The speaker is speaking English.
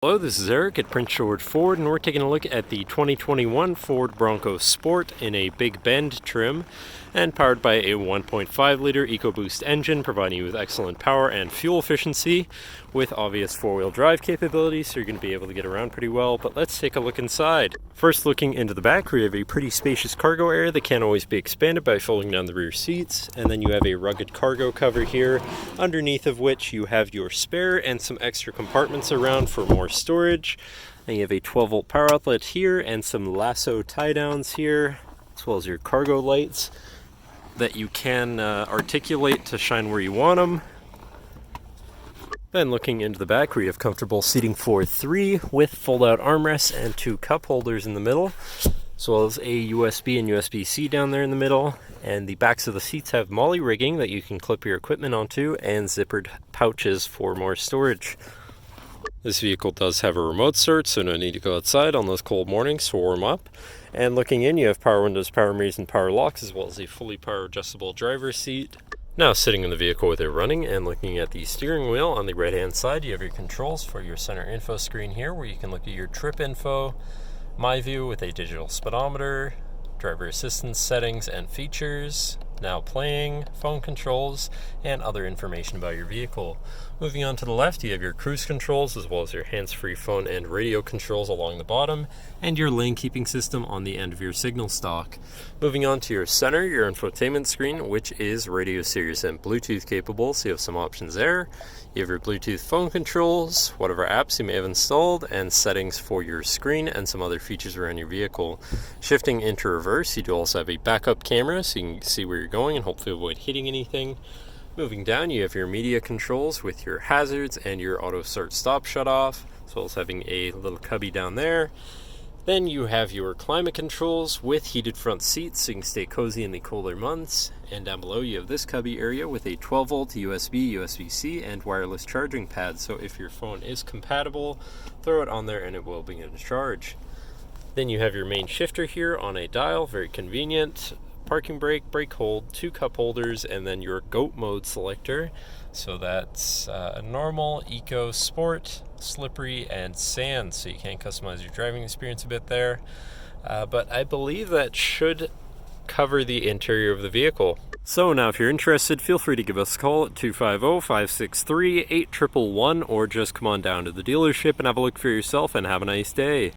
Hello, this is Eric at Prince George Ford, and we're taking a look at the 2021 Ford Bronco Sport in a Big Bend trim and powered by a 1.5-liter EcoBoost engine, providing you with excellent power and fuel efficiency with obvious four-wheel drive capabilities, so you're going to be able to get around pretty well. But let's take a look inside. First, looking into the back, we have a pretty spacious cargo area that can always be expanded by folding down the rear seats, and then you have a rugged cargo cover here, underneath of which you have your spare and some extra compartments around for more storage. And you have a 12-volt power outlet here and some lasso tie downs here, as well as your cargo lights that you can articulate to shine where you want them. Then looking into the back, we have comfortable seating for three with fold-out armrests and two cup holders in the middle, as well as a USB and USB-C down there in the middle. And the backs of the seats have MOLLE rigging that you can clip your equipment onto, and zippered pouches for more storage. This vehicle does have a remote start, so no need to go outside on those cold mornings to warm up. And looking in, you have power windows, power mirrors, and power locks, as well as a fully power adjustable driver's seat. Now sitting in the vehicle with it running and looking at the steering wheel, on the right hand side you have your controls for your center info screen here, where you can look at your trip info, my view with a digital speedometer, driver assistance settings and features, now playing, phone controls, and other information about your vehicle. Moving on to the left, you have your cruise controls, as well as your hands-free phone and radio controls along the bottom, and your lane keeping system on the end of your signal stock. Moving on to your center, your infotainment screen, which is radio, Sirius, and Bluetooth capable, so you have some options there. You have your Bluetooth phone controls, whatever apps you may have installed, and settings for your screen and some other features around your vehicle. Shifting into reverse, you do also have a backup camera, so you can see where you're going and hopefully avoid hitting anything. Moving down, you have your media controls with your hazards and your auto start stop shut off, as well as having a little cubby down there. Then you have your climate controls with heated front seats, so you can stay cozy in the colder months. And down below you have this cubby area with a 12-volt USB, USB-C, and wireless charging pad, so if your phone is compatible, throw it on there and it will begin to charge. Then you have your main shifter here on a dial, very convenient. Parking brake, brake hold, two cup holders, and then your GOAT mode selector. So that's normal, eco, sport, slippery, and sand. So you can customize your driving experience a bit there. But I believe that should cover the interior of the vehicle. So now if you're interested, feel free to give us a call at 250-563-8111, or just come on down to the dealership and have a look for yourself, and have a nice day.